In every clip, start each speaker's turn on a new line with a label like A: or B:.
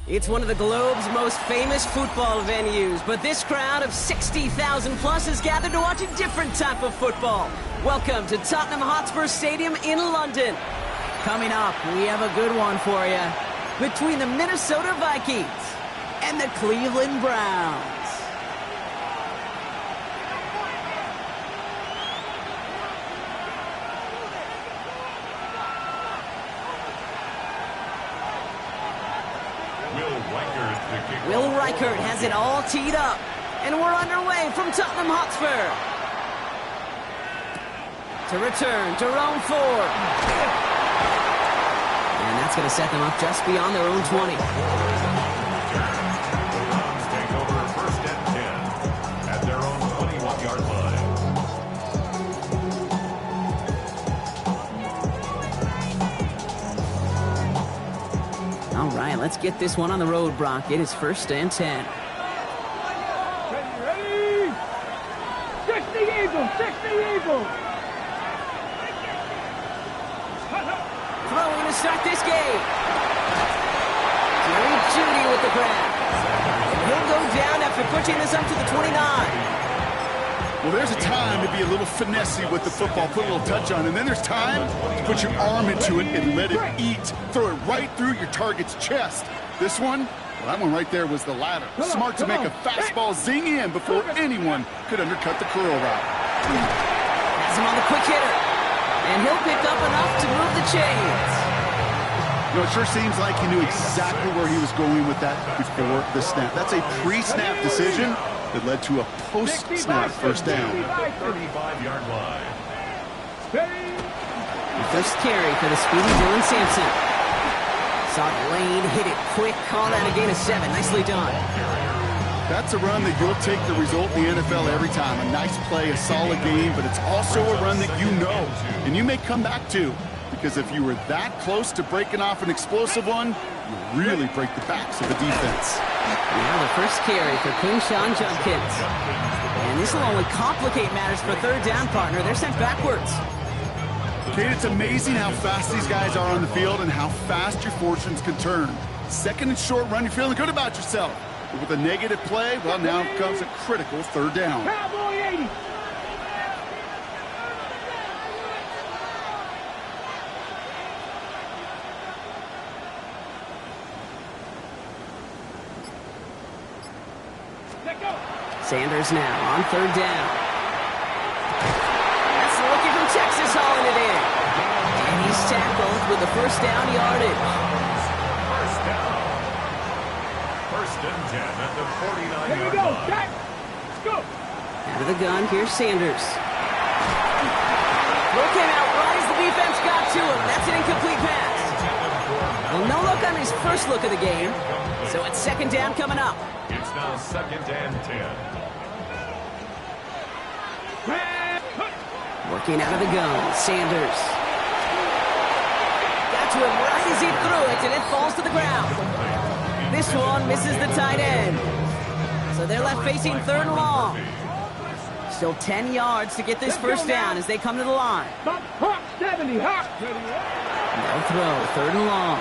A: It's one of the globe's most famous football venues, but this crowd of 60,000 plus has gathered to watch a different type of football. Welcome to Tottenham Hotspur Stadium in London. Coming up, we have a good one for you. Between the Minnesota Vikings and the Cleveland Browns. Will Reichert has it all teed up, and we're underway from Tottenham Hotspur. To return, Jerome Ford. And that's going to set them up just beyond their own 20.
B: Take over first and 10 at their own 21-yard line.
A: All right, let's get this one on the road, Brock. It is first and 10.
C: Ready? 60 Eagles! 60 Eagles!
A: Throwing to start this game. Jerry Jeudy with the grab. He'll go down after pushing this up to the 29.
D: Well, there's a time to be a little finessey with the football, put a little touch on, and then there's time to put your arm into it and let it eat. Throw it right through your target's chest. This one, well, that one right there was the latter. Smart to make a fastball zing in before anyone could undercut the curl route.
A: Has him on the quick hitter. And he'll pick up enough to move the chains.
D: You know, it sure seems like he knew exactly where he was going with that before the snap. That's a pre-snap decision that led to a post-snap first down.
B: 35-yard line.
A: The first carry for the speedy Dylan Sampson. Saw the lane, hit it quick, called out a gain of 7. Nicely done.
D: That's a run that you'll take the result in the NFL every time. A nice play, a solid game, but it's also a run that you know and you may come back to. Because if you were that close to breaking off an explosive one, you really break the backs of the defense.
A: Now the first carry for Quinshawn Judkins. And this will only complicate matters for third down, partner. They're sent backwards.
D: Kate, it's amazing how fast these guys are on the field and how fast your fortunes can turn. Second and short run, you're feeling good about yourself. But with a negative play, well, now comes a critical third down.
C: Cowboy 80!
A: Sanders now on third down. That's the rookie from Texas hauling it in. And he's tackled with the first down yardage.
B: First down. First and 10 at the 49-yard line.
C: Here we go, Jack! Let's go!
A: Out of the gun, here's Sanders. Throw came out right as the defense got to him. That's an incomplete pass. Well, no look on his first look of the game. So it's second down coming up.
B: It's now second and 10.
A: Working out of the gun, Sanders. Got to him right as he threw it, and it falls to the ground. This one misses the tight end. So they're left facing third and long. Still 10 yards to get this first down as they come to the line.
C: Hawk 70, Hawk!
A: No throw, third and long.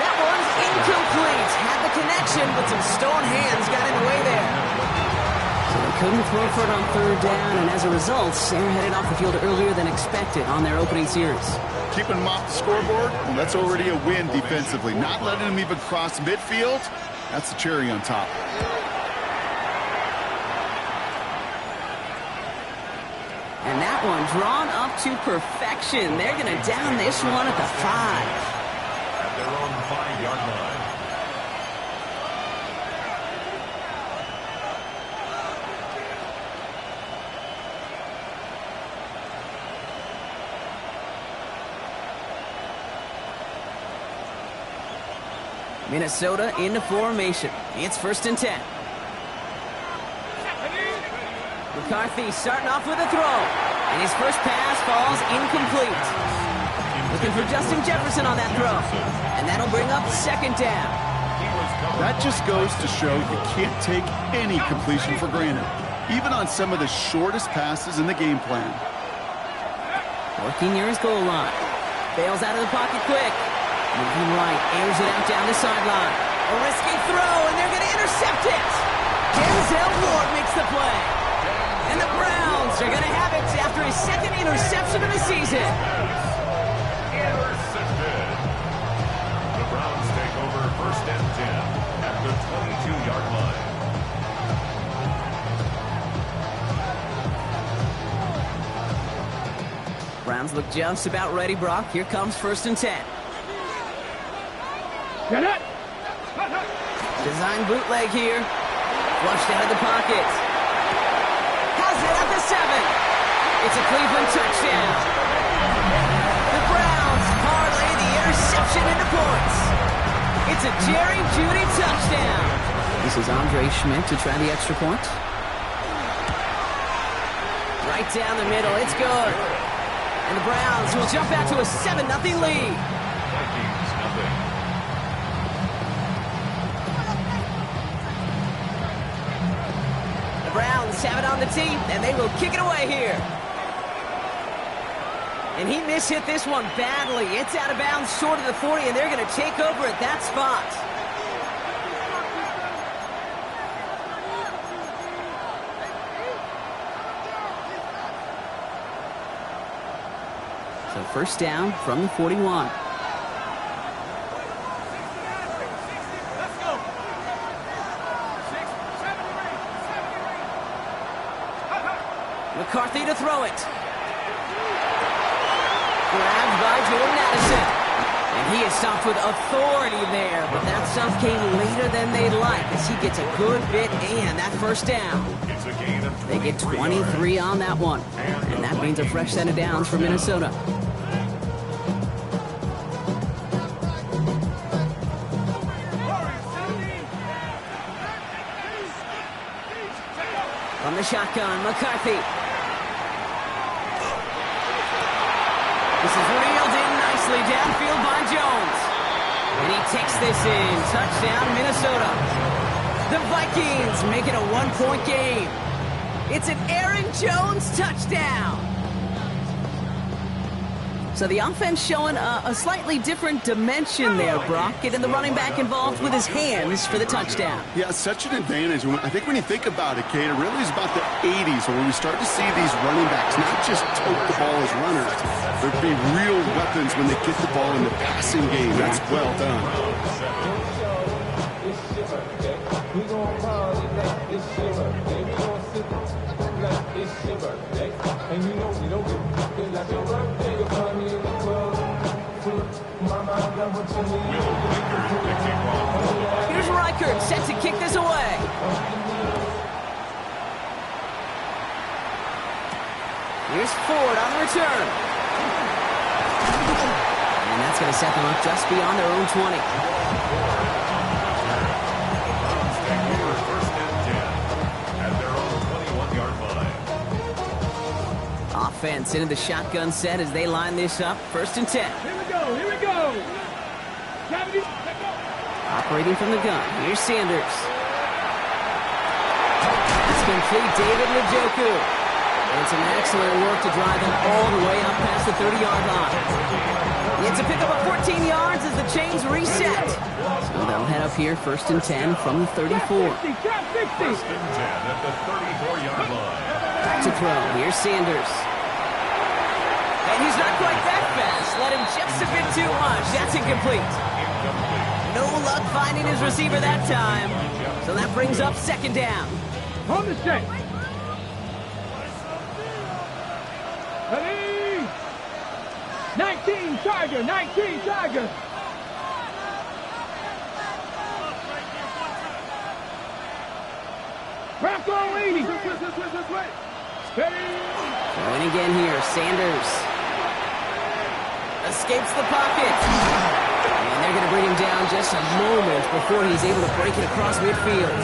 A: That one's incomplete. Had the connection, but some stone hands got in the way there. So they couldn't throw for it on third down, and as a result, Sarah headed off the field earlier than expected on their opening series.
D: Keeping them off the scoreboard, well, that's already a win defensively. Not letting them even cross midfield, that's the cherry on top.
A: And that one drawn up to perfection. They're going to down this one at the 5.
B: At their own 5-yard line.
A: Minnesota into formation. It's first and 10. McCarthy starting off with a throw. And his first pass falls incomplete. Looking for Justin Jefferson on that throw. And that'll bring up second down.
D: That just goes to show you can't take any completion for granted, even on some of the shortest passes in the game plan.
A: Working near his goal line. Bails out of the pocket quick. Moving right, airs it out down the sideline. A risky throw, and they're going to intercept it. Denzel Ward makes the play. And the Browns are going to have it after his second interception of the season.
B: Intercepted. The Browns take over first and 10 at the 22-yard line.
A: Browns look just about ready, Brock. Here comes first and 10.
C: Get it.
A: Design bootleg here. Flushed out of the pocket. Has it at the 7. It's a Cleveland touchdown. The Browns parlay the interception into points. It's a Jerry Jeudy touchdown. This is Andre Schmidt to try the extra point. Right down the middle. It's good. And the Browns will jump out to a 7-0 lead.
B: Vikings nothing.
A: The Browns have it on the tee, and they will kick it away here. And he mishit this one badly. It's out of bounds short of the 40, and they're going to take over at that spot. So first down from the 41. McCarthy to throw it. Grabbed by Jordan Addison. And he is stopped with authority there, but that stuff came later than they'd like as he gets a good bit and that first down.
B: It's a gain of
A: They get 23 on that one, and that means a fresh set of downs for Minnesota. From the shotgun, McCarthy. This is reeled in nicely downfield by Jones. And he takes this in. Touchdown, Minnesota. The Vikings make it a one-point game. It's an Aaron Jones touchdown. So the offense showing a slightly different dimension there, Brock. Getting the running back involved with his hands for the touchdown.
D: Yeah, such an advantage. I think when you think about it, Kate, it really is about the 80s when we start to see these running backs not just tote the ball as runners, but be real weapons when they get the ball in the passing game. That's well done.
A: Here's Reichert set to kick this away. Here's Ford on the return. And that's going to set them up just beyond their own 20.
B: First and 10 at their own 21-yard line.
A: Offense into the shotgun set as they line this up. First and 10.
C: Here we go. Here we go. 70. Let's go.
A: Operating from the gun. Here's Sanders. That's complete. David Njoku. And some excellent work to drive them all the way up past the 30-yard line. It's a pickup of 14 yards as the chains reset. So they'll head up here first and 10 from the 34.
C: Top 60.
B: First and 10 at the 34-yard line.
A: Back to throw. Here's Sanders. And he's not quite that fast. Let him just a bit too much. That's incomplete. No luck finding his receiver that time. So that brings up second down.
C: On the set. Ready? 19 Tiger. 19 Tiger. Bronco 80. Steady.
A: Going again here. Sanders escapes the pocket. And they're going to bring him down just a moment before he's able to break it across midfield.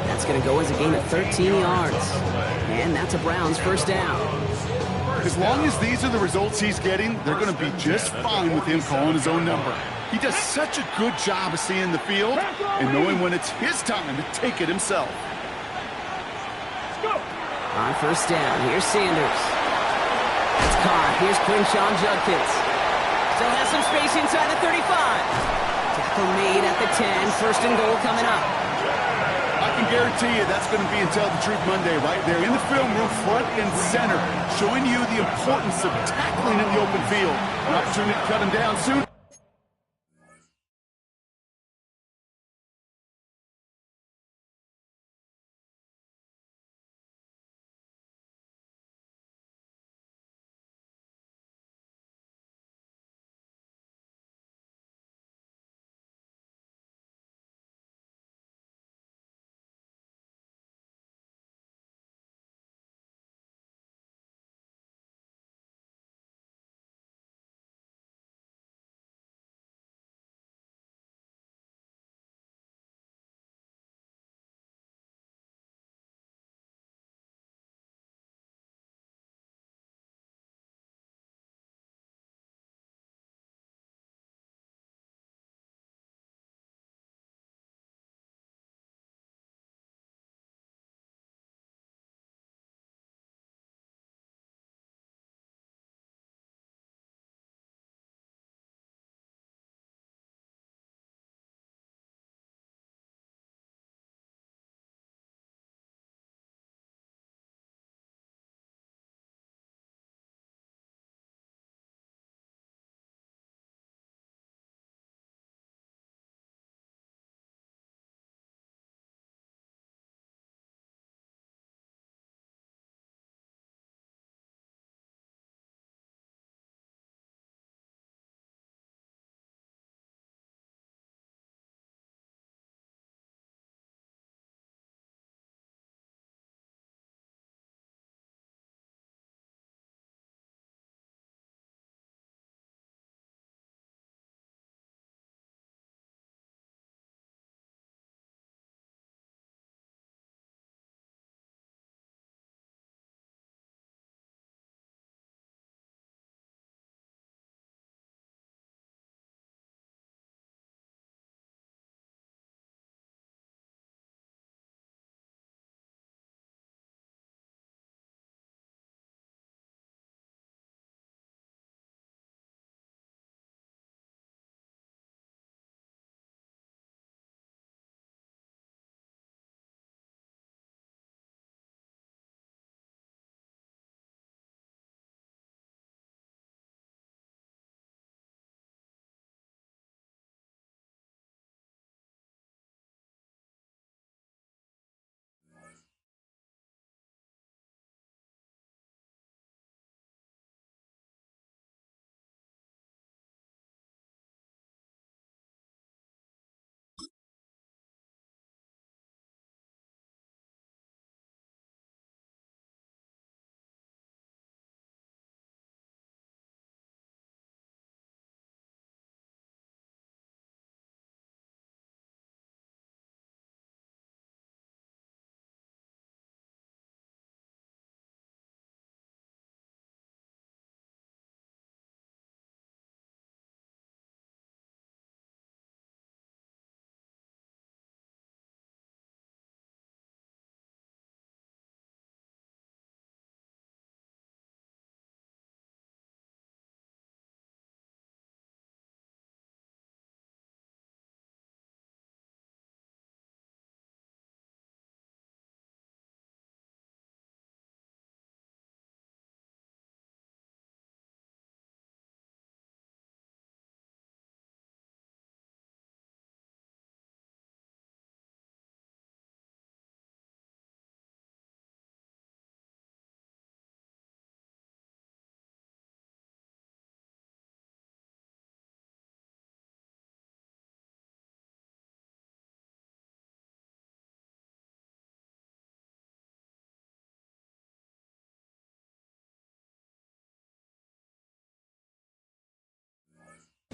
A: That's That's going to go as a gain of 13 yards. And that's a Browns first down.
D: As long as these are the results he's getting, they're going to be just fine with him calling his own number. He does such a good job of seeing the field and knowing when it's his time to take it himself.
A: On first down, here's Sanders. It's caught. Here's Quinshawn Judkins. Still has some space inside the 35. Tackle made at the 10. First and goal coming up.
D: I can guarantee you that's going to be in Tell the Truth Monday right there in the film room, front and center, showing you the importance of tackling in the open field. An opportunity to cut him down soon.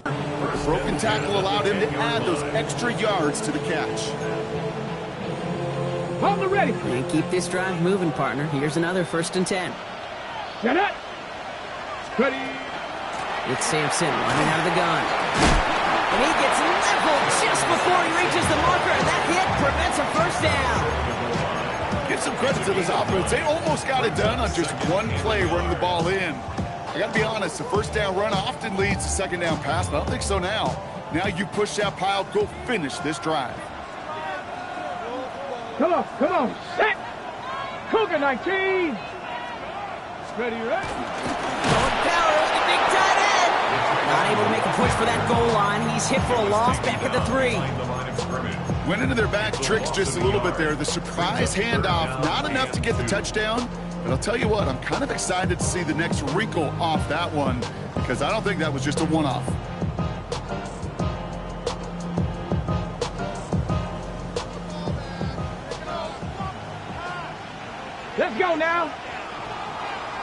D: The broken tackle allowed him to add those extra yards to the catch.
C: Hold the ready.
A: And keep this drive moving, partner. Here's another 1st and 10.
C: Set up. Ready.
A: It's Sampson running out of the gun. And he gets leveled just before he reaches the marker. And that hit prevents a 1st down.
D: Give some credit to this offense. They almost got it done on just one play running the ball in. I got to be honest, the 1st down run often leads to 2nd down pass, but I don't think so now. Now you push that pile, go finish this drive.
C: Come on, set. Cougar 19. Ready, right?
A: Going power with the big tight end. Not able to make a push for that goal line. He's hit for a loss back at the 3.
D: Went into their back tricks just a little bit there. The surprise handoff, not enough to get the touchdown. But I'll tell you what, I'm kind of excited to see the next wrinkle off that one because I don't think that was just a one-off.
C: Let's go now.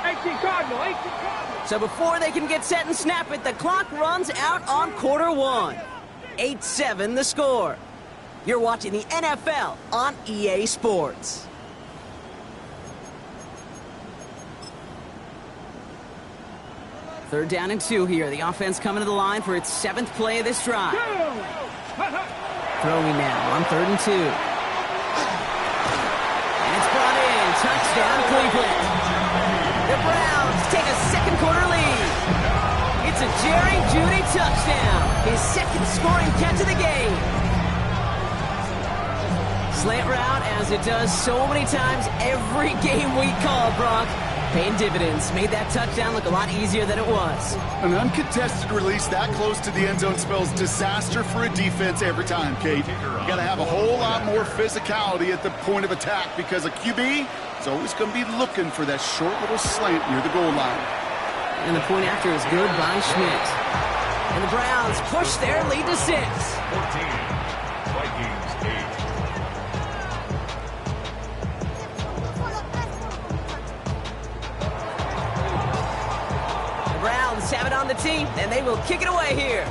C: 18 Cardinal, 18 Cardinal.
A: So before they can get set and snap it, the clock runs out on quarter 1. 8-7 the score. You're watching the NFL on EA Sports. Third down and 2 here. The offense coming to the line for its 7th play of this drive. Throwing now on 3rd and 2. And it's brought in. Touchdown, Cleveland. The Browns take a 2nd quarter lead. It's a Jerry Jeudy touchdown. His 2nd scoring catch of the game. Slant route, as it does so many times every game we call, Brock. Paying dividends. Made that touchdown look a lot easier than it was.
D: An uncontested release that close to the end zone spells disaster for a defense every time, Kate. You got to have a whole lot more physicality at the point of attack because a QB is always going to be looking for that short little slant near the goal line.
A: And the point after is good by Schmidt. And the Browns push their lead to 6.
B: 14. Vikings 8.
A: Browns have it on the tee, and they will kick it away here.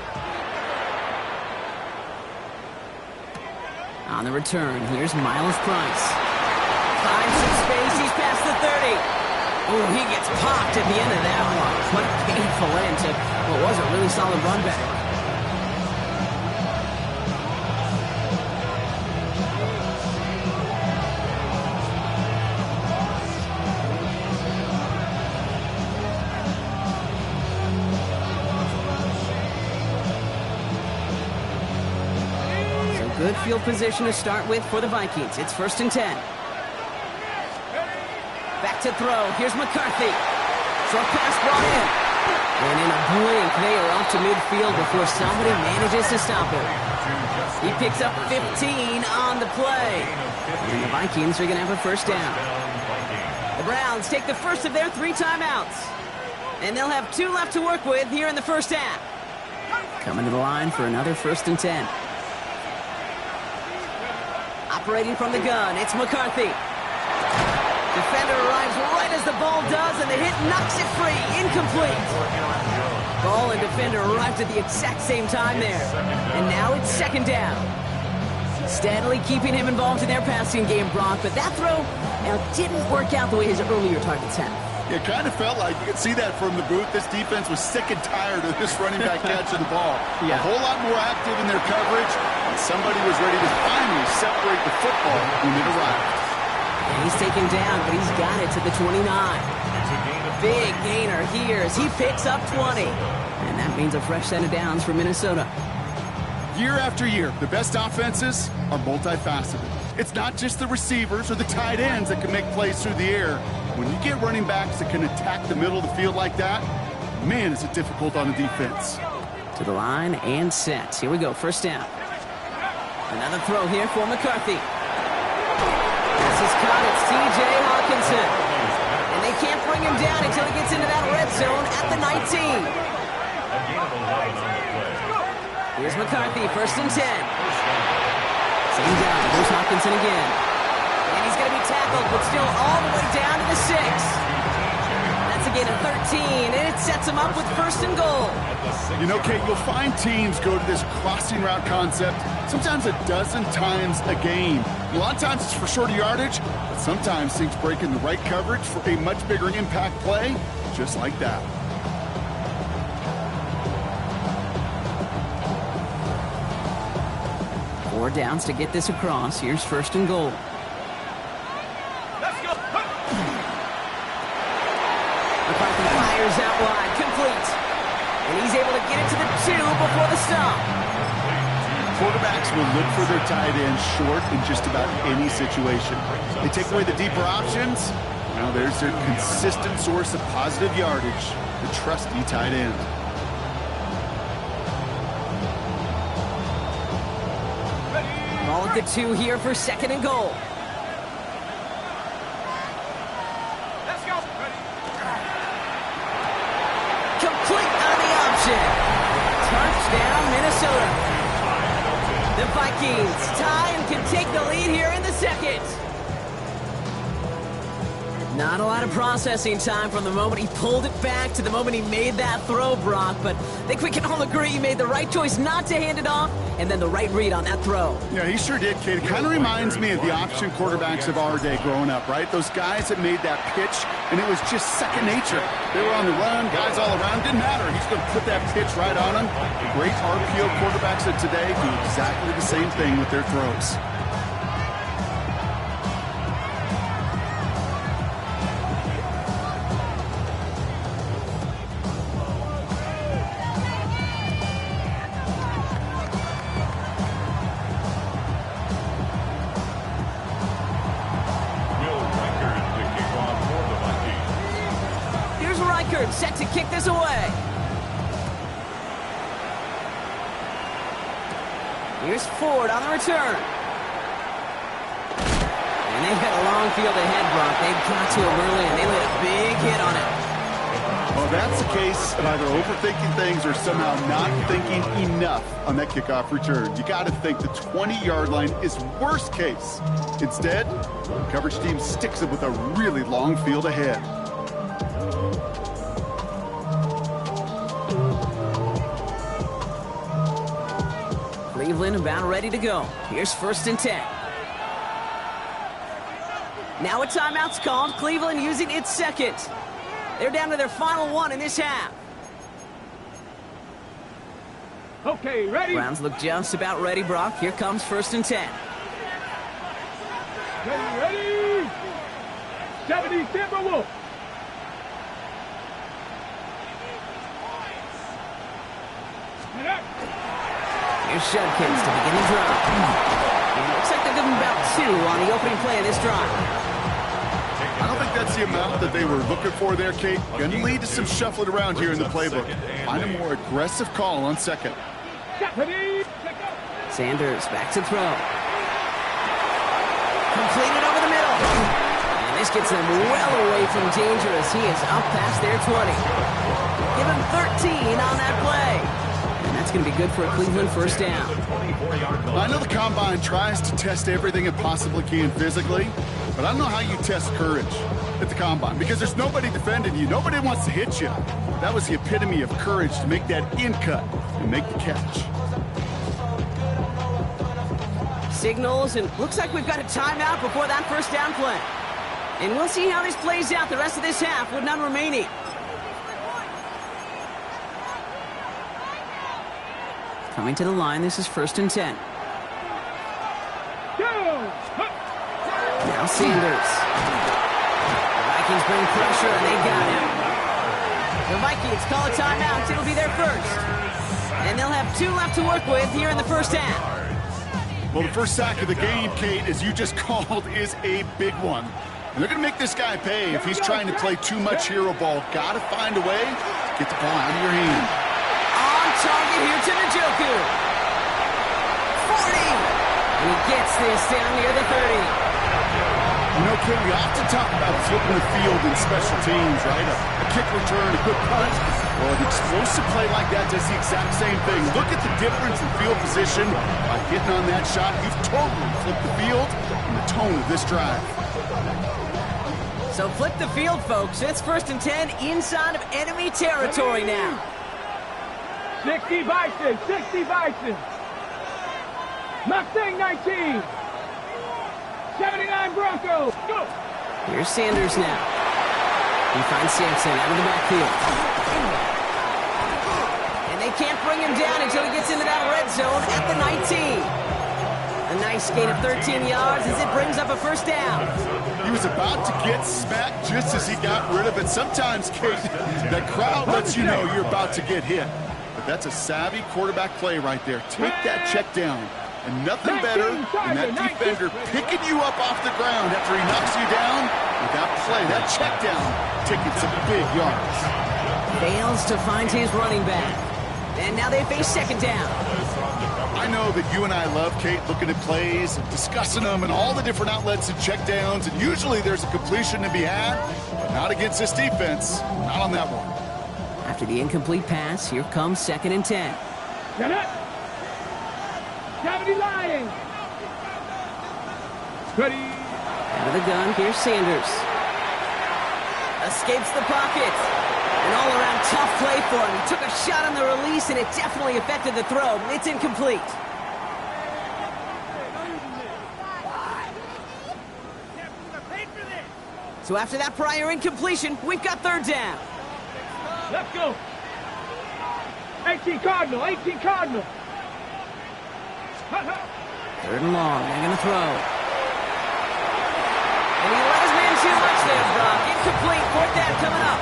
A: On the return, here's Miles Price. Finds some space, he's past the 30. Oh, he gets popped at the end of that one. What a painful end to what was a really solid run back. Good field position to start with for the Vikings. It's 1st and 10. Back to throw. Here's McCarthy. Short pass brought in. And in a blink, they are off to midfield before somebody manages to stop him. He picks up 15 on the play. And the Vikings are going to have a 1st down. The Browns take the first of their 3 timeouts. And they'll have 2 left to work with here in the 1st half. Coming to the line for another 1st and 10. Operating from the gun, it's McCarthy. Defender arrives right as the ball does, and the hit knocks it free. Incomplete. Ball and defender arrived at the exact same time there. And now it's 2nd down. Steadily keeping him involved in their passing game, Brock, but that throw now didn't work out the way his earlier targets had.
D: It kind of felt like you could see that from the booth. This defense was sick and tired of this running back catching the ball.
A: Yeah.
D: A whole lot more active in their coverage, and somebody was ready to finally separate the football when it arrived.
A: And he's taken down, but he's got it to the 29. Big gainer here as he picks up 20. And that means a fresh set of downs for Minnesota.
D: Year after year, the best offenses are multifaceted. It's not just the receivers or the tight ends that can make plays through the air. When you get running backs that can attack the middle of the field like that, man, is it difficult on the defense.
A: To the line and set. Here we go, 1st down. Another throw here for McCarthy. This is caught at C.J. Hawkinson. And they can't bring him down until he gets into that red zone at the 19. Here's McCarthy, 1st and 10. Same down, here's Hawkinson again. And he's going to be tackled, but still all the way down to the 6. That's a gain of 13, and it sets them up with first and goal.
D: You know, Kate, you'll find teams go to this crossing route concept sometimes a dozen times a game. A lot of times it's for shorter yardage, but sometimes things break in the right coverage for a much bigger impact play, just like that.
A: Four downs to get this across. Here's first and goal. McCarthy fires out wide, complete. And he's able to get it to the 2 before the stop.
D: Quarterbacks will look for their tight end short in just about any situation. They take away the deeper options. Now there's their consistent source of positive yardage, the trusty tight end.
A: Ball at the 2 here for second and goal. Complete on the option. Touchdown, Minnesota. The Vikings tie and can take the lead here in the second. Not a lot of processing time from the moment he pulled it back to the moment he made that throw, Brock. But I think we can all agree he made the right choice not to hand it off, and then the right read on that throw.
D: Yeah, he sure did, Kate. It kind of reminds me of the option quarterbacks of our day growing up, right? Those guys that made that pitch, and it was just second nature. They were on the run, guys all around. Didn't matter. He's going to put that pitch right on them. Great RPO quarterbacks of today do exactly the same thing with their throws.
A: Set to kick this away. Here's Ford on the return. And they've got a long field ahead, Brock. They got to him early, and they laid a big hit on it.
D: Well, that's the case of either overthinking things or somehow not thinking enough on that kickoff return. You got to think the 20-yard line is worst case. Instead, the coverage team sticks it with a really long field ahead.
A: Cleveland about ready to go. Here's first and 10. Now a timeout's called. Cleveland using its second. They're down to their final one in this half.
C: Okay, ready?
A: Browns look just about ready, Brock. Here comes first and 10.
C: Ready? 70 Timberwolves.
A: Here's Judkins to begin the drive. And it looks like they'll give him about 2 on the opening play of this drive.
D: I don't think that's the amount that they were looking for there, Kate. Going to lead to some shuffling around here in the playbook. Find a more aggressive call on second.
A: Sanders back to throw. Completed over the middle. And this gets them well away from danger as he is up past their 20. Give him 13 on that play. And that's going to be good for a Cleveland first down.
D: I know the Combine tries to test everything it possibly can physically, but I don't know how you test courage at the Combine because there's nobody defending you. Nobody wants to hit you. That was the epitome of courage to make that in cut and make the catch.
A: Signals, and looks like we've got a timeout before that first down play. And we'll see how this plays out the rest of this half with none remaining. Coming to the line, this is first and 10. Now Sanders. The Vikings bring pressure, and they got him. The Vikings call a timeout. It'll be their first. And they'll have 2 left to work with here in the first half.
D: Well, the first sack of the game, Kate, as you just called, is a big one. And they're going to make this guy pay if he's trying to play too much hero ball. Got to find a way to get the ball out of your hand.
A: Target here to Njoku. 40. And he gets this down near the 30.
D: You know, Kate, we often talk about flipping the field in special teams, right? A kick return, a good punt. Well, an explosive play like that does the exact same thing. Look at the difference in field position. By hitting on that shot, you've totally flipped the field and the tone of this drive.
A: So flip the field, folks. It's 1st and 10 inside of enemy territory now.
C: 60 Vikings, 60 Vikings. Mustang 19. 79 Broncos. Go.
A: Here's Sanders now. He finds Sampson out of the backfield. And they can't bring him down until he gets into that red zone at the 19. A nice gain of 13 yards as it brings up a 1st down.
D: He was about to get smacked just as he got rid of it. Sometimes, Kate, that crowd lets you know you're about to get hit. But that's a savvy quarterback play right there. Take that check down. And nothing better than that defender picking you up off the ground after he knocks you down with that play, that check down, taking some big yards.
A: Fails to find his running back. And now they face 2nd down.
D: I know that you and I love, Kate, looking at plays and discussing them and all the different outlets and check downs, and usually there's a completion to be had, but not against this defense, not on that one.
A: After the incomplete pass, here comes 2nd and 10.
C: Get up. 70 Lions. Ready.
A: Out of the gun, here's Sanders. Escapes the pocket. An all-around tough play for him. He took a shot on the release, and it definitely affected the throw. It's incomplete. So after that prior incompletion, we've got 3rd down.
C: Let's go. 18 Cardinal, 18 Cardinal.
A: 3rd and long, they're going to throw. And he let his man too much there, Brock. Incomplete, 4th down coming up.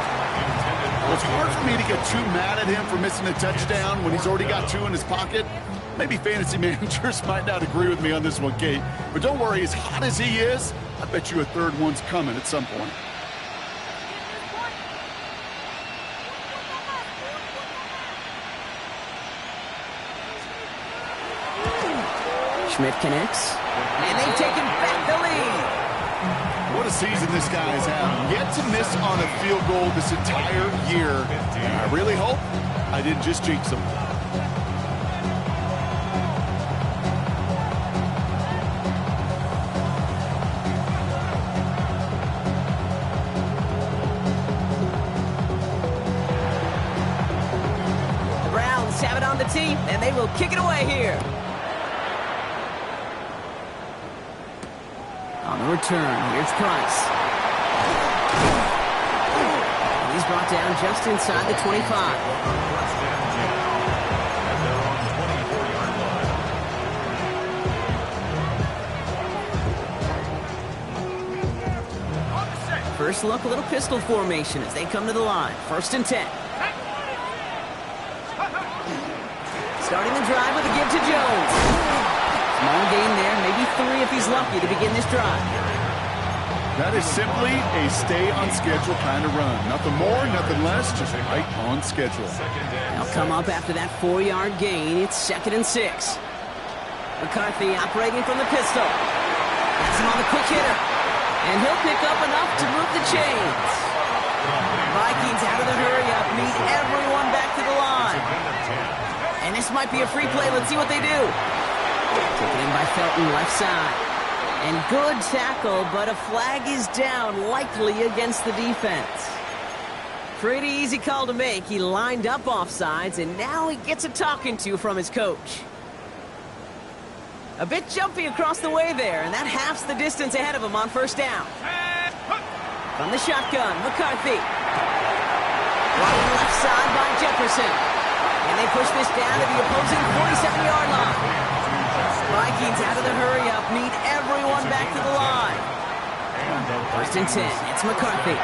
D: Well, it's hard for me to get too mad at him for missing a touchdown when he's already got 2 in his pocket. Maybe fantasy managers might not agree with me on this one, Kate. But don't worry, as hot as he is, I bet you a 3rd one's coming at some point.
A: Schmidt connects, and they've taken back the lead.
D: What a season this guy has had. Yet to miss on a field goal this entire year. And I really hope I didn't just jinx him.
A: The Browns have it on the tee, and they will kick it away here. On the return, here's Price. He's brought down just inside the 25. First look, a little pistol formation as they come to the line. 1st and 10. Starting the drive with a give to Jones. Small gain there, maybe 3 if he's lucky to begin this drive.
D: That is simply a stay-on-schedule kind of run. Nothing more, nothing less, just right on schedule.
A: They'll come up after that 4-yard gain. It's 2nd and 6. McCarthy operating from the pistol. Has him on the quick hitter. And he'll pick up enough to move the chains. Vikings out of the hurry-up, meet everyone back to the line. And this might be a free play. Let's see what they do. Taken in by Felton, left side. And good tackle, but a flag is down, likely against the defense. Pretty easy call to make. He lined up offsides, and now he gets a talking to from his coach. A bit jumpy across the way there, and that halves the distance ahead of him on 1st down. From the shotgun, McCarthy. Running left side by Jefferson. And they push this down to the opposing 47-yard line. Vikings out of the hurry-up, meet everyone back to the line. 1st and 10, it's McCarthy.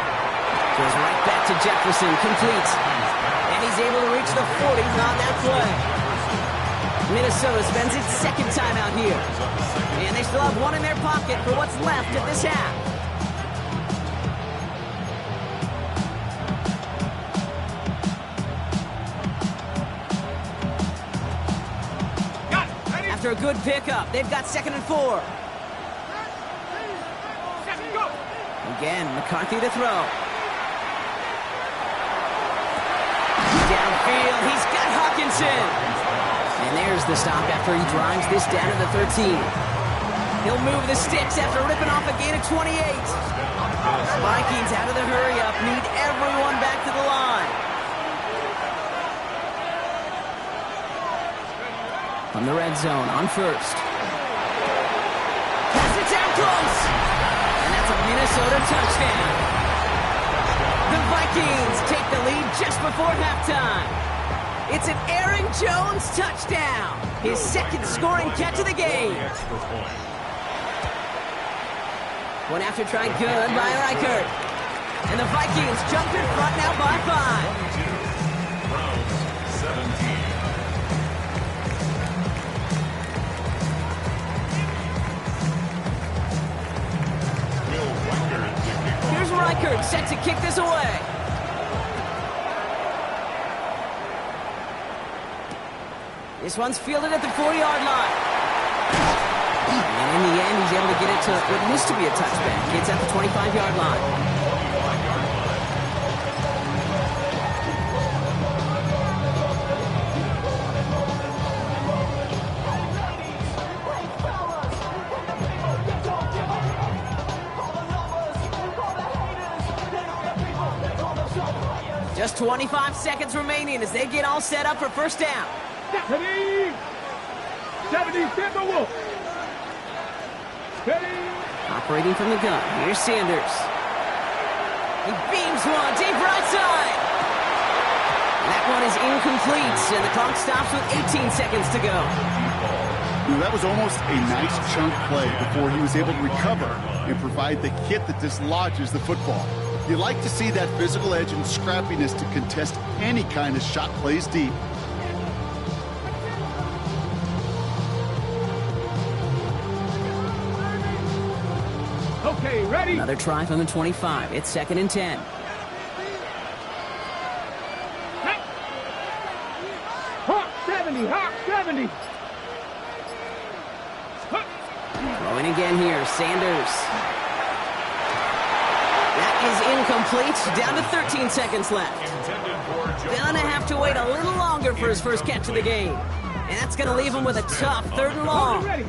A: Goes right back to Jefferson, complete. And he's able to reach the 40 on that play. Minnesota spends its 2nd time out here. And they still have 1 in their pocket for what's left of this half. After a good pickup, they've got 2nd and 4. Again, McCarthy to throw. Downfield, he's got Hawkinson. And there's the stop after he drives this down to the 13. He'll move the sticks after ripping off a gain of 28. Vikings out of the hurry-up need everyone back to the line. From the red zone on first. Pass it down close. And that's a Minnesota touchdown. The Vikings take the lead just before halftime. It's an Aaron Jones touchdown. His second scoring catch of the game. One after try good by Reichert. And the Vikings jump in front now by 5.
B: Browns 17.
A: Here's Reichert set to kick this away. This one's fielded at the 40-yard line. And in the end, he's able to get it to what used to be a touchback. It's at the 25-yard line. Just 25 seconds remaining as they get all set up for first down.
C: 70, Timberwolves.
A: Operating from the gun, here's Sanders. He beams one, deep right side. That one is incomplete, and the clock stops with 18 seconds to go.
D: That was almost a nice chunk play before he was able to recover and provide the hit that dislodges the football. You like to see that physical edge and scrappiness to contest any kind of shot plays deep.
C: Okay, ready?
A: Another try from the 25. It's 2nd and 10.
C: Hawk 70, Hawk 70.
A: Throwing again here, Sanders. That is incomplete. Down to 13 seconds left. Gonna have to wait a little longer for his first catch of the game. And that's gonna leave him with a tough 3rd and long.
C: Ready?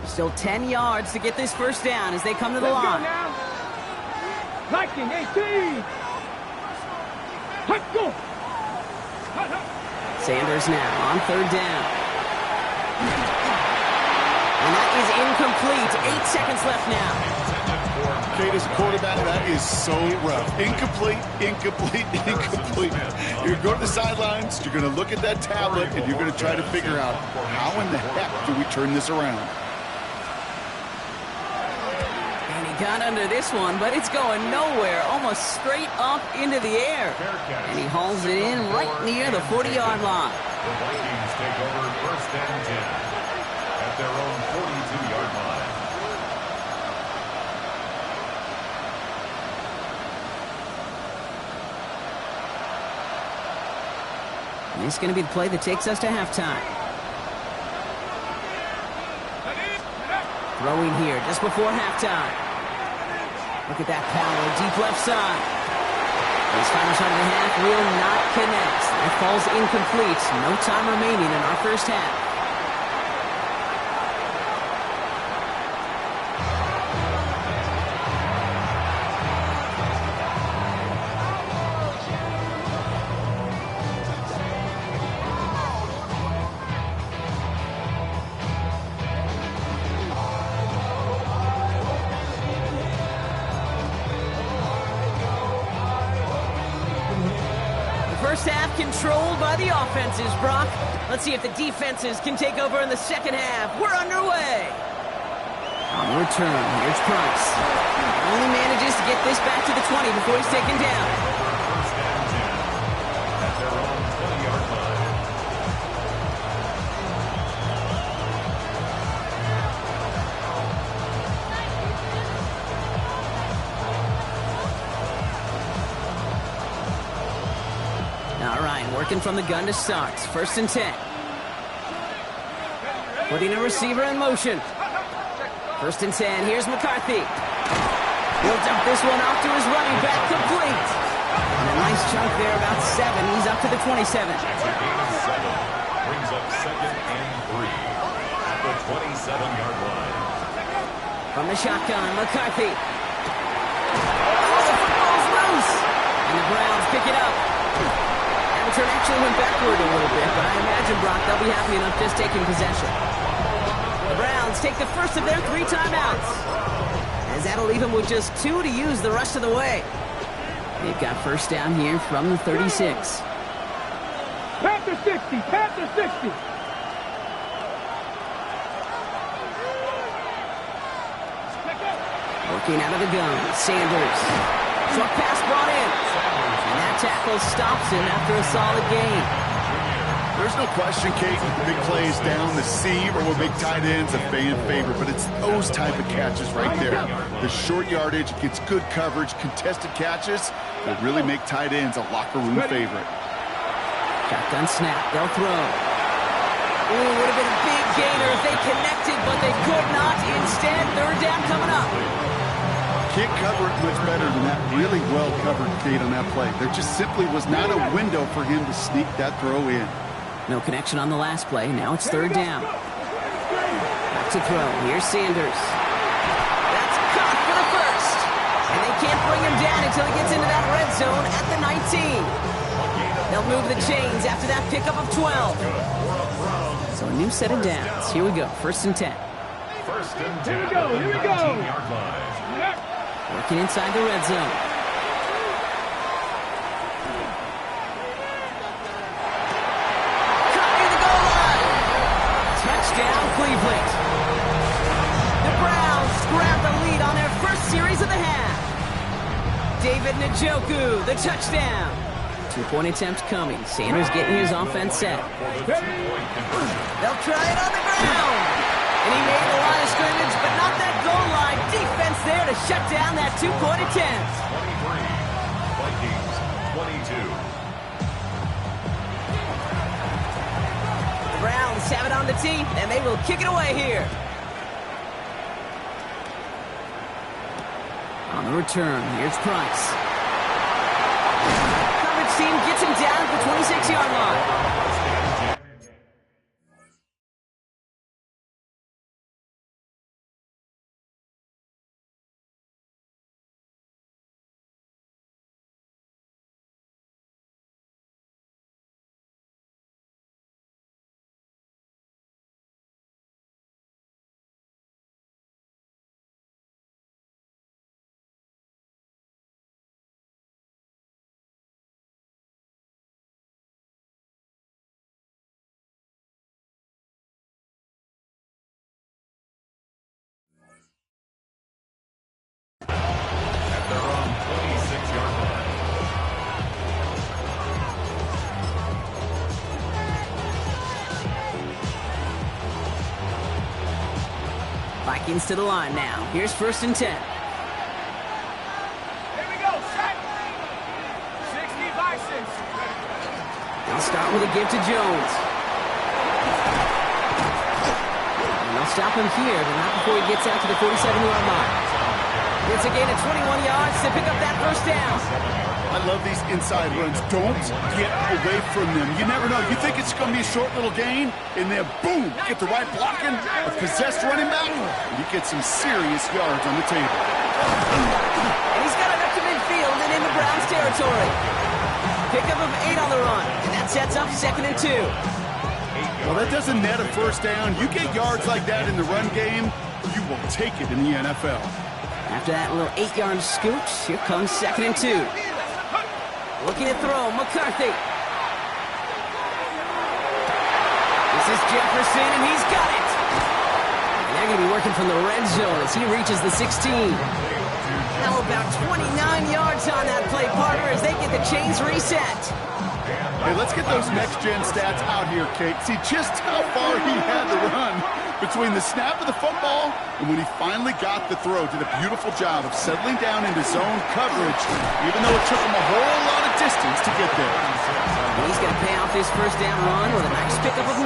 A: Still 10 yards to get this first down as they come to the
C: Let's go
A: line.
C: now. Viking 18. Let's go.
A: Sanders now on 3rd down. And that is incomplete. 8 seconds left now.
D: Kate, as a quarterback, that is so rough. Incomplete, incomplete, incomplete. You're going to the sidelines, you're going to look at that tablet, and you're going to try to figure out how in the heck do we turn this around.
A: And he got under this one, but it's going nowhere, almost straight up into the air. And he hauls it in right near the 40-yard line.
B: The Vikings take over 1st and 10 at their own 42-yard line.
A: And this is going to be the play that takes us to halftime. Throwing here just before halftime. Look at that power, deep left side. His final shot of the half will not connect. That falls incomplete. No time remaining in our first half. First half controlled by the offenses, Brock. Let's see if the defenses can take over in the second half. We're underway. On the return, here's Price. Only manages to get this back to the 20 before he's taken down.
B: 1st and 10 at their own 20-yard line.
A: All right, working from the gun to start. 1st and 10. Putting a receiver in motion. 1st and 10. Here's McCarthy. He'll dump this one off to his running back, complete. And a nice chunk there, about 7. He's up to the 27.
B: That's a gain of 7. Brings up 2nd and 3 at the 27-yard line.
A: From the shotgun, McCarthy. Oh, the football's loose. And the Browns pick it up. That return actually went backward a little bit, but I imagine, Brock, they'll be happy enough just taking possession. The Browns take the first of their 3 timeouts, as that'll leave them with just 2 to use the rest of the way. They've got first down here from the 36.
C: Panther 60, Panther 60.
A: Working out of the gun, Sanders. Short pass brought in. And that tackle stops him after a solid gain.
D: There's no question, Kate, big plays down the seam or will make tight ends a fan favorite, but it's those type of catches right there. The short yardage against good coverage, contested catches that really make tight ends a locker room favorite.
A: Shotgun snap, they'll throw. Ooh, would have been a big gainer if they connected, but they could not. Instead, third down coming up.
D: Can't cover it much better than that. Really well covered, Kate, on that play. There just simply was not a window for him to sneak that throw in.
A: No connection on the last play. Now it's third down. Back to throw. Here's Sanders. That's caught for the first. And they can't bring him down until he gets into that red zone at the 19. They'll move the chains after that pickup of 12. So a new set of downs. Here we go. First and 10.
B: First and 10.
C: Here we go, here we go.
B: 19-yard line.
A: Working inside the red zone. Cut near the goal line. Touchdown, Cleveland. The Browns grab the lead on their first series of the half. David Njoku, the touchdown. 2-point attempt coming. Sanders getting his offense set. They'll try it on the ground. And he made the line of scrimmage, but not that goal line. Defense there to shut down that 2-point attempt.
B: 23, Vikings 22.
A: The Browns have it on the tee, and they will kick it away here. On the return, here's Price. Coverage team gets him down at the 26-yard line.
B: At their own 26-yard line.
A: Vikings to the line now. Here's first and 10.
C: Here we go, set. 60 Vikings.
A: They'll start with a give to Jones. And they'll stop him here, but not before he gets out to the 47-yard line. It's a gain of 21 yards to pick up that first down.
D: I love these inside runs. Don't get away from them. You never know. You think it's going to be a short little gain, and then boom, get the right blocking, a possessed running back, and you get some serious yards on the table.
A: And he's got it up to midfield and into Browns territory. Pickup of 8 on the run, and that sets up second and 2.
D: Well, that doesn't net a first down. You get yards like that in the run game, you will take it in the NFL.
A: After that little 8-yard scooch, here comes second and 2. Looking to throw, McCarthy. This is Jefferson, and he's got it. And they're going to be working from the red zone as he reaches the 16. Now about 29 yards on that play, partner, as they get the chains reset.
D: Hey, let's get those next-gen stats out here, Kate. See just how far he had to run between the snap of the football and when he finally got the throw. Did a beautiful job of settling down into zone coverage, even though it took him a whole lot of distance to get there.
A: And he's going to pay off this first down run with a nice pickup of 9.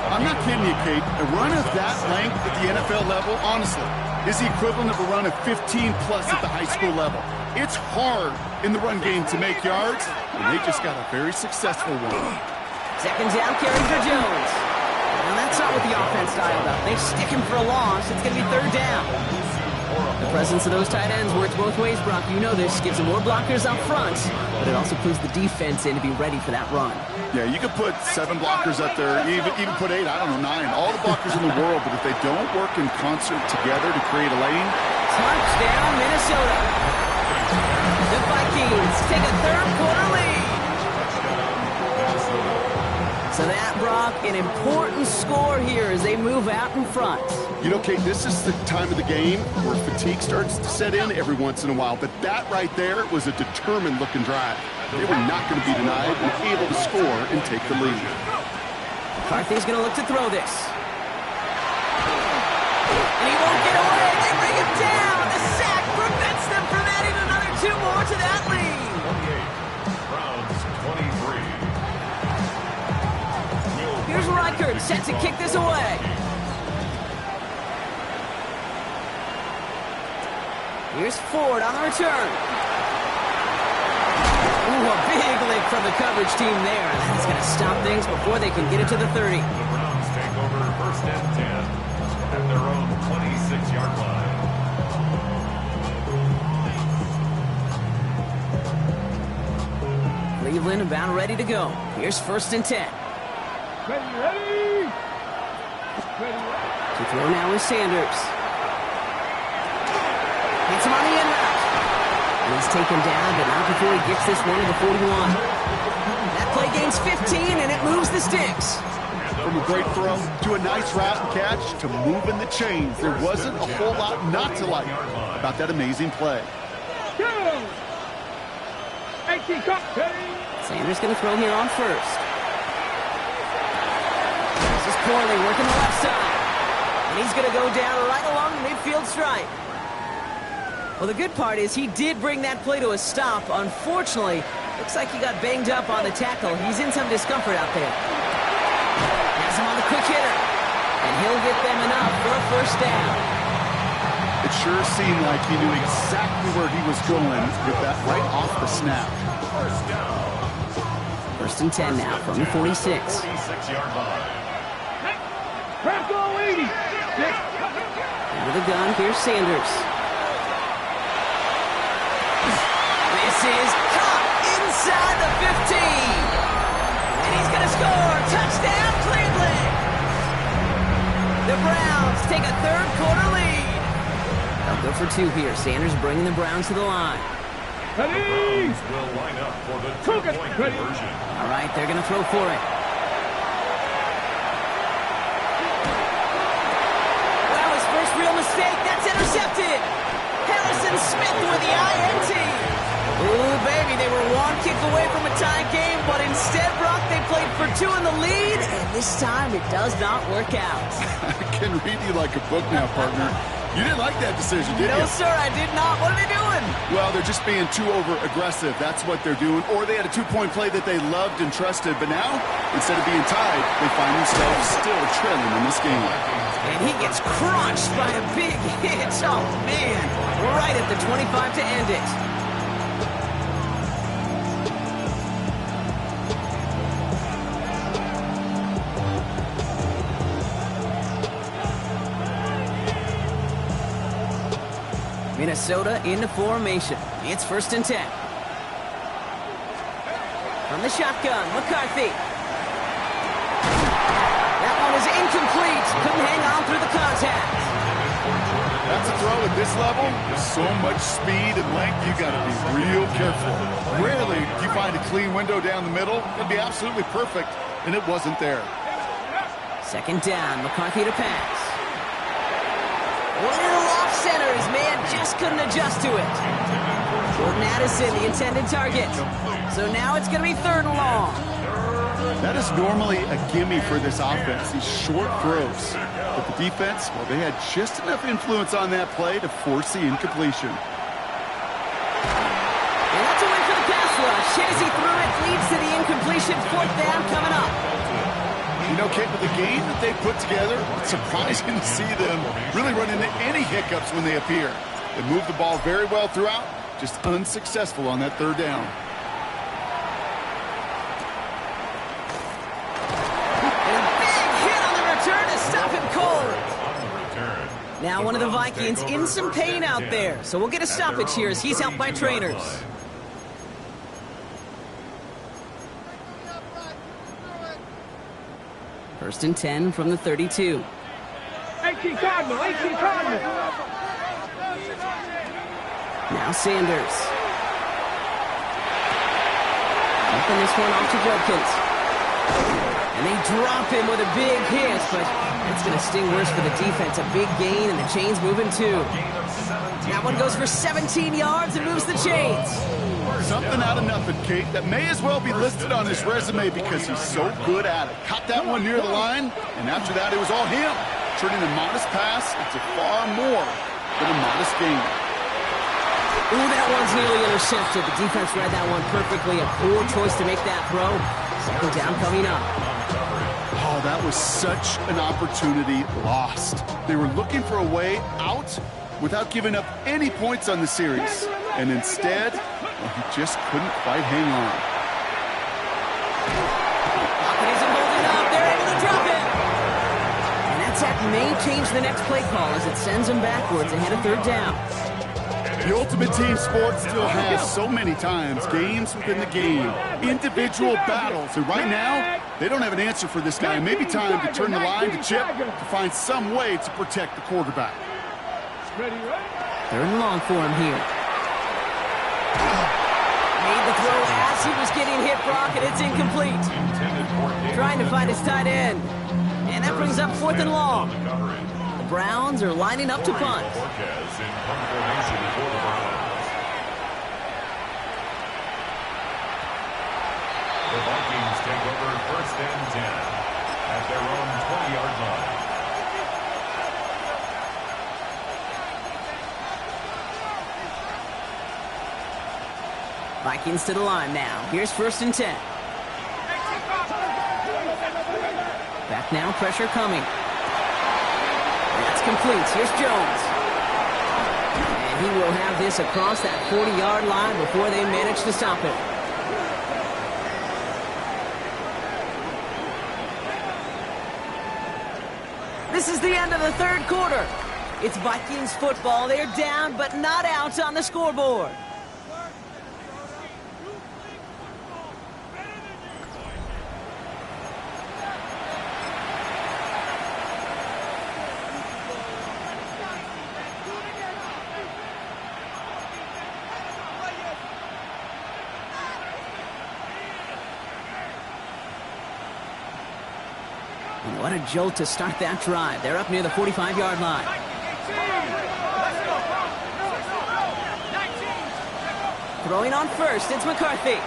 D: I'm not kidding you, Kate. A run of that length at the NFL level, honestly, is the equivalent of a run of 15-plus at the high school level. It's hard in the run game to make yards, and they just got a very successful one.
A: Second down carry for Jones. Now that's not what the offense dialed up. They stick him for a loss. It's going to be third down. The presence of those tight ends works both ways, Brock. You know this. Gives them more blockers up front, but it also clues the defense in to be ready for that run.
D: Yeah, you could put 7 blockers up there, even put 8, I don't know, 9. All the blockers in the world, but if they don't work in concert together to create a lane.
A: Touchdown, Minnesota. The Vikings take a third-quarter lead. So that, Brock, an important score here as they move out in front.
D: You know, Kate, this is the time of the game where fatigue starts to set in every once in a while. But that right there was a determined-looking drive. They were not going to be denied and able to score and take the lead.
A: McCarthy's going to look to throw this. And he won't get away. They bring him down. The sack prevents them from adding another 2 more to that lead.
B: 28, Browns 23.
A: Here's Reichert set to kick this away. Here's Ford on the return. Ooh, a big lick from the coverage team there. That's going to stop things before they can get it to the 30.
B: The Browns take over first and 10 at their own 26-yard line.
A: Cleveland about ready to go. Here's first and 10.
C: Ready.
A: To throw now is Sanders. Hits him on the end route. And he's taken down, but not before he gets this one to the 41. That play gains 15, and it moves the sticks.
D: From a great throw to a nice route and catch to moving the chains. There wasn't a whole lot not to like about that amazing play.
A: Sanders going to throw here on first. This is Corley working the left side. And he's going to go down right along the midfield stripe. Well, the good part is he did bring that play to a stop. Unfortunately, looks like he got banged up on the tackle. He's in some discomfort out there. Has him on the quick hitter. And he'll get them enough for a first down.
D: It sure seemed like he knew exactly where he was going with that right off the snap.
B: First down.
A: First and 10 now from the 46.
B: 46-yard line.
A: Into the gun, here's Sanders. This is caught inside the 15. And he's going to score. Touchdown, Cleveland. The Browns take a third-quarter lead. They'll go for 2 here. Sanders bringing the Browns to the line.
B: The Browns will line up for the 2-point conversion.
A: All right, they're going to throw for it. That was first real mistake. That's intercepted. Harrison Smith with the INT. Ooh, baby, they were 1 kick away from a tie game, but instead, Brock, they played for 2 in the lead, and this time it does not work out.
D: I can read you like a book now, partner. You didn't like that decision, did you?
A: No, sir, I did not. What are they doing?
D: Well, they're just being too over-aggressive. That's what they're doing. Or they had a 2-point play that they loved and trusted, but now, instead of being tied, they find themselves still trailing in this game.
A: And he gets crunched by a big hit. Oh, man. Right at the 25 to end it. Minnesota into formation. It's first and 10. From the shotgun, McCarthy. That one is incomplete. Couldn't hang on through the contact.
D: That's a throw at this level. With so much speed and length, you got to be real careful. Rarely do you find a clean window down the middle. It'd be absolutely perfect, and it wasn't there.
A: Second down, McCarthy to pass. A little off center. His man just couldn't adjust to it. Jordan Addison, the intended target. So now it's going to be third and long.
D: That is normally a gimme for this offense, these short throws. But the defense, well, they had just enough influence on that play to force the incompletion.
A: And that's a win for the pass rush. Shazy threw it, leads to the incompletion. Fourth down coming up.
D: You know, Kate, with the game that they put together, it's surprising to see them really run into any hiccups when they appear. They move the ball very well throughout, just unsuccessful on that third down.
A: Now one of the Vikings in some pain out there, so we'll get a stoppage here as he's helped by trainers. First and 10 from the 32.
C: 18 Cardinal, 18 Cardinal.
A: Now Sanders. Flipping this one off to Judkins. And they drop him with a big hit, but that's going to sting worse for the defense. A big gain, and the chains moving too. That one goes for 17 yards and moves the chains.
D: Something out of nothing, Kate. That may as well be listed on his resume because he's so good at it. Caught that one near the line, and after that, it was all him. Turning a modest pass into far more than a modest gain.
A: Ooh, that one's nearly intercepted. The defense read that one perfectly. A poor choice to make that throw. Second down coming up.
D: Oh, that was such an opportunity lost. They were looking for a way out without giving up any points on the series. And instead, well, he just couldn't quite hang on.
A: Pocket isn't holding up. They're able to drop it. And that sack may change the next play call as it sends them backwards ahead of third down.
D: The ultimate team sport still has so many times games within the game, individual battles, and right now, they don't have an answer for this guy. It may be time to turn the line to Chip to find some way to protect the quarterback.
A: Third and long for him here. Made the throw as he was getting hit, Brock, and it's incomplete. Trying to find his tight end. And that brings up fourth and long. The Browns are lining up to punt.
B: The Vikings take over first and 10 at their own 20-yard line.
A: Vikings to the line now. Here's first and 10. Back now, pressure coming. That's complete. Here's Jones. And he will have this across that 40-yard line before they manage to stop it. This is the end of the third quarter. It's Vikings football. They're down, but not out on the scoreboard. What a jolt to start that drive. They're up near the 45-yard line. Throwing on first, it's McCarthy.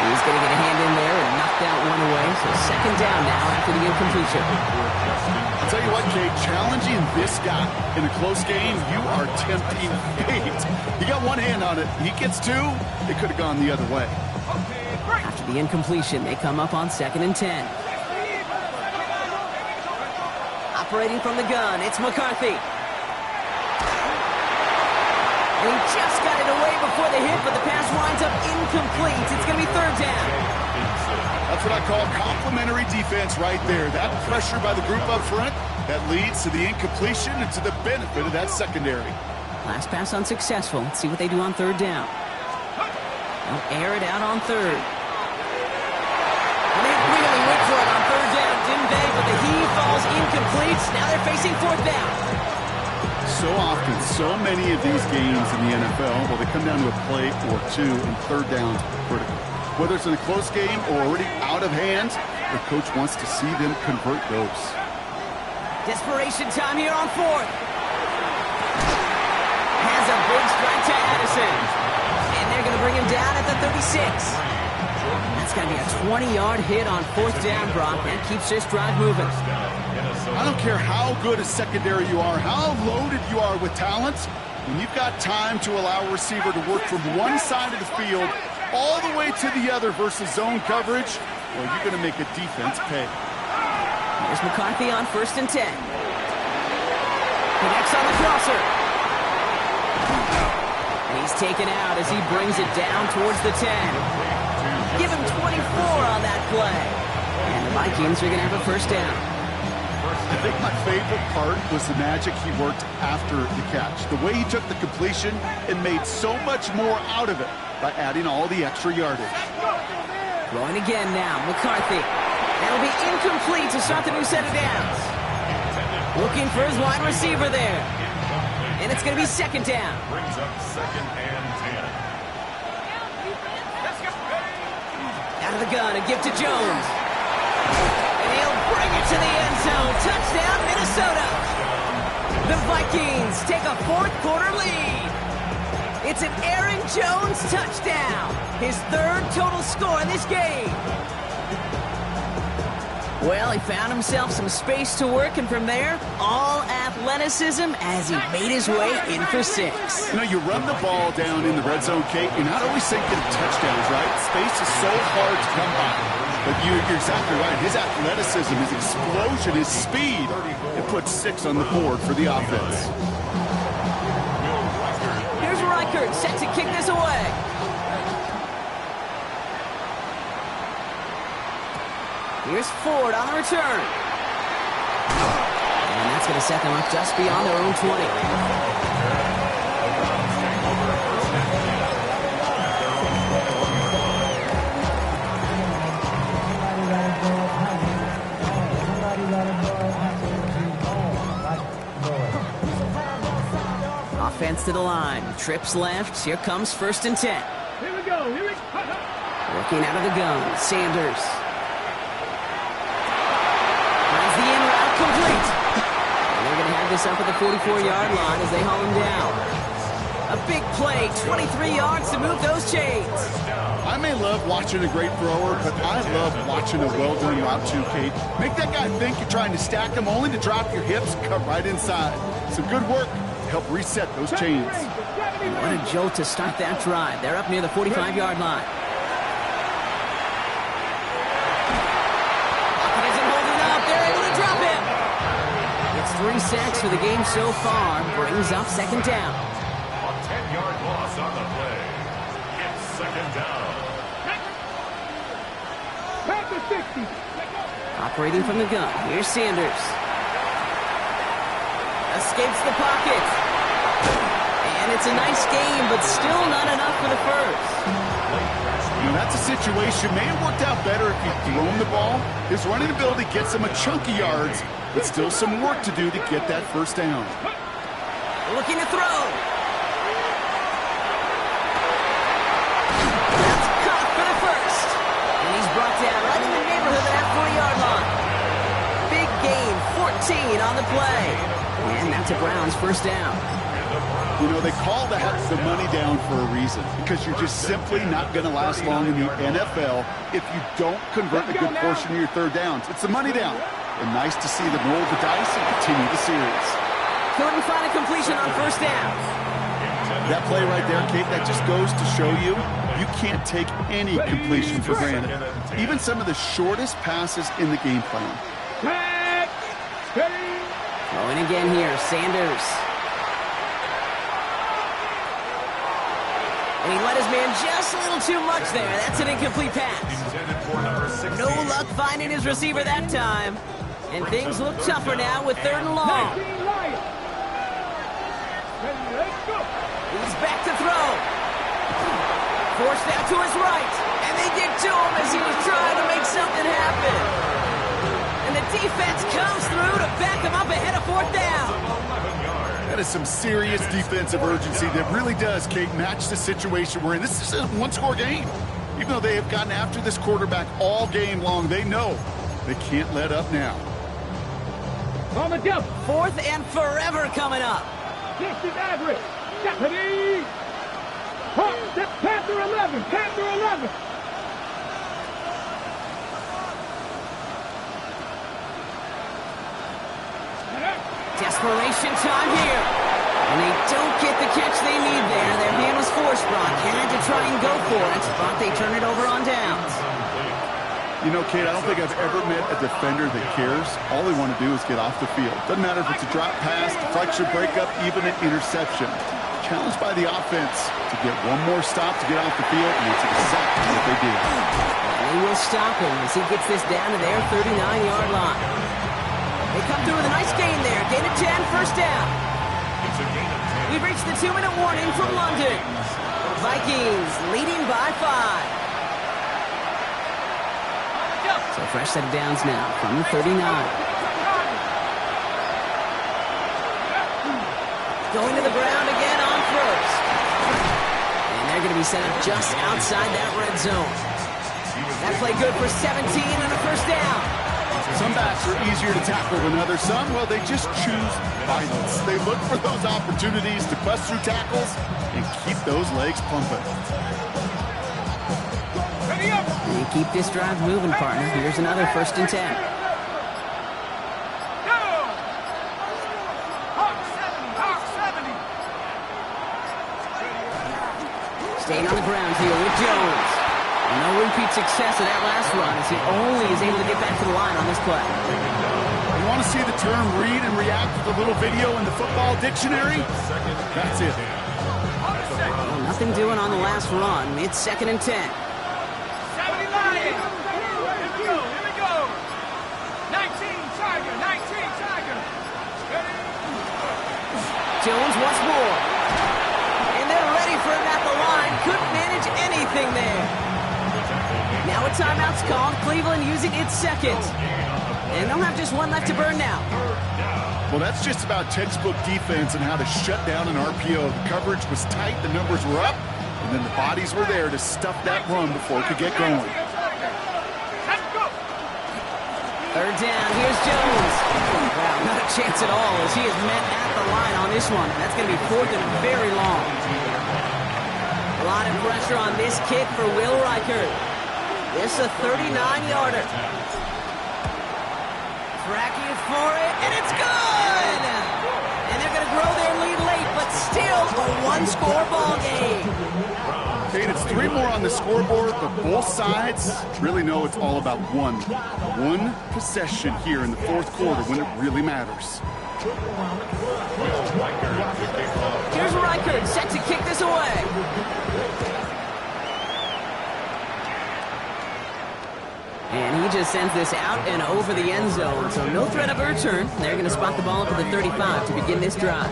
A: He's going to get a hand in there and knock that one away. So second down now after the incompletion.
D: I'll tell you what, Kate, challenging this guy in a close game, you are tempting fate. He got one hand on it. He gets two. It could have gone the other way.
A: After the incompletion, they come up on second and 10. Operating from the gun, it's McCarthy. And he just got it away before the hit, but the pass winds up incomplete. It's going to be third down.
D: That's what I call complimentary defense right there. That pressure by the group up front, that leads to the incompletion and to the benefit of that secondary.
A: Last pass unsuccessful. Let's see what they do on third down. They'll air it out on third. And they really went for it on third down, didn't they? But the heave falls incomplete. Now they're facing fourth down.
D: So often, so many of these games in the NFL, well, they come down to a play or two, and third down critical. Whether it's in a close game or already out of hand, the coach wants to see them convert those.
A: Desperation time here on fourth. Has a big strike to Addison. And they're going to bring him down at the 36. That's got to be a 20-yard hit on fourth down, Brock. That keeps this drive moving.
D: I don't care how good a secondary you are, how loaded you are with talent, when you've got time to allow a receiver to work from one side of the field all the way to the other versus zone coverage, well, you're going to make a defense pay.
A: Here's McCarthy on first and 10. Connects on the crosser. He's taken out as he brings it down towards the 10. Give him 24 on that play. And the Vikings are going to have a first down.
D: I think my favorite part was the magic he worked after the catch. The way he took the completion and made so much more out of it by adding all the extra yardage.
A: Throwing again now, McCarthy. That'll be incomplete to start the new set of downs. Looking for his wide receiver there. And it's going to be second down.
B: Brings up second and 10.
A: Out of the gun, a give to Jones. And he'll bring it to the end zone. Touchdown, Minnesota. The Vikings take a fourth-quarter lead. It's an Aaron Jones touchdown. His third total score in this game. Well, he found himself some space to work, and from there, all athleticism as he made his way in for 6.
D: You know, you run the ball down in the red zone, Kate, you're not always thinking touchdowns, right? Space is so hard to come by. But you're exactly right. His athleticism, his explosion, his speed, it puts 6 on the board for the offense.
A: Here's Reichert set to kick this away. Here's Ford on the return. And that's going to set them up just beyond their own 20. Offense to the line. Trips left. Here comes first and 10.
C: Here we go. Here we go.
A: Working out of the gun. Sanders. Finds the in route complete. And they're going to have this up at the 44-yard line as they haul him down. A big play. 23 yards to move those chains.
D: I may love watching a great thrower, but I love watching a well-done route too, Kate. Make that guy think you're trying to stack him only to drop your hips and cut right inside. Some good work. Help reset those chains.
A: What a jolt to start that drive. They're up near the 45-yard line. Pocket isn't holding up. They're able to drop him. It's 3 sacks for the game so far. Brings up second down.
B: A 10-yard loss on the play. It's second down.
C: Back to 60.
A: Operating from the gun. Here's Sanders. Escapes the pocket. And it's a nice game, but still not enough for the first.
D: You know, that's a situation. May have worked out better if he'd thrown the ball. His running ability gets him a chunk of yards, but still some work to do to get that first down.
A: Looking to throw. That's caught for the first. And he's brought down right in the neighborhood of that 40-yard line. Big gain, 14 on the play. And that's a Browns first down.
D: You know, they call that the money down for a reason, because you're just simply not going to last long in the NFL if you don't convert a good portion of your third downs. It's the money down. And nice to see them roll the dice and continue the series.
A: Couldn't find a completion on first down.
D: That play right there, Kate, that just goes to show you can't take any completion for granted. Even some of the shortest passes in the game plan.
A: Throwing again here, Sanders. And he let his man just a little too much there. That's an incomplete pass. No luck finding his receiver that time. And things look tougher now with third and long. He's back to throw. Forced out to his right. And they get to him as he was trying to make something happen. And the defense comes through to back him up ahead of fourth down.
D: That is some serious defensive urgency that really does, Kate, match the situation we're in. This is a one-score game. Even though they have gotten after this quarterback all game long, they know they can't let up now.
C: On the jump.
A: Fourth and forever coming up.
C: This is average. Deputy. Panther 11. Panther 11.
A: Desperation time here. And they don't get the catch they need there. Their man was forced, Brock. Had to try and go for it, but they turn it over on downs.
D: You know, Kate, I don't think I've ever met a defender that cares. All they want to do is get off the field. Doesn't matter if it's a drop pass, deflection, breakup, even an interception. Challenged by the offense to get one more stop to get off the field, and it's exactly what they did.
A: They will stop him as he gets this down to their 39-yard line. They come through with a nice gain there. Gain of 10, first down.
B: It's a gain of 10.
A: We've reached the 2-minute warning from London. Vikings leading by 5. So a fresh set of downs now from the 39. Going to the ground again on first. And they're going to be set up just outside that red zone. That play good for 17 and a first down.
D: Some backs are easier to tackle than others. Some, well, they just choose violence. They look for those opportunities to bust through tackles and keep those legs pumping.
A: You keep this drive moving, partner. Here's another 1st and 10. Staying on the ground here with Jones. No repeat success of that last run as he only is able to get back to the line on this play.
D: You want to see the term read and react with a little video in the football dictionary? That's it.
A: Well, nothing doing on the last run. It's 2nd and 10.
C: 70 Lions. Here we go. 19 Tiger.
A: Jones once more. And they're ready for him at the line. Couldn't manage anything there. Now a timeout's called. Cleveland using its 2nd. And they'll have just one left to burn now.
D: Well, that's just about textbook defense and how to shut down an RPO. The coverage was tight, the numbers were up, and then the bodies were there to stuff that run before it could get going.
A: 3rd down, here's Jones. Wow, not a chance at all as he is met at the line on this one. That's going to be 4th and very long. A lot of pressure on this kick for Will Reichert. This is a 39-yarder. Tracking for it, and it's good! And they're going to grow their lead late, but still a one-score ball game.
D: Okay, it's 3 more on the scoreboard, but both sides really know it's all about one possession here in the 4th quarter when it really matters.
A: Here's Reichert set to kick this away. And he just sends this out and over the end zone. So no threat of a return. They're going to spot the ball up at the 35 to begin this drive.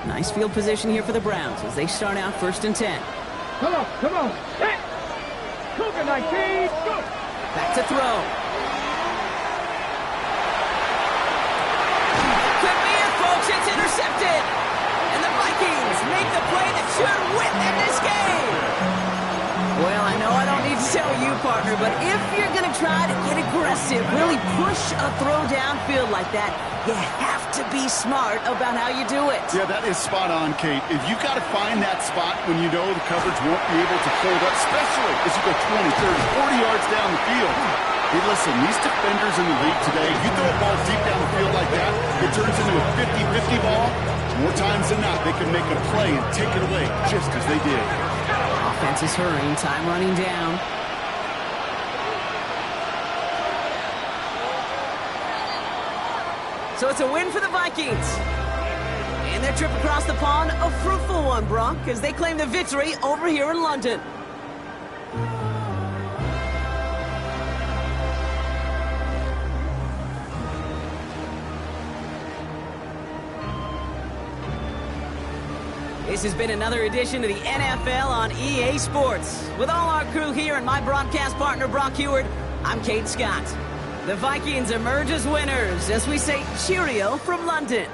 A: Nice field position here for the Browns as they start out 1st and 10.
C: Come on. Hit. Cougar 19. Go.
A: Back to throw. It's intercepted, and the Vikings make the play that should win them this game. Well, I know I don't need to tell you, partner, but if you're going to try to get aggressive, really push a throw downfield like that, you have to be smart about how you do it.
D: Yeah, that is spot on, Kate. If you've got to find that spot when you know the coverage won't be able to hold up, especially as you go 20, 30, 40 yards down the field. Hey, listen, these defenders in the league today, you throw a ball deep down the field like that, it turns into a 50-50 ball. More times than not, they can make a play and take it away, just as they did.
A: Offense is hurrying, time running down. So it's a win for the Vikings. And their trip across the pond, a fruitful one, Brock, as they claim the victory over here in London. This has been another edition of the NFL on EA Sports. With all our crew here and my broadcast partner, Brock Heward, I'm Kate Scott. The Vikings emerge as winners as we say cheerio from London.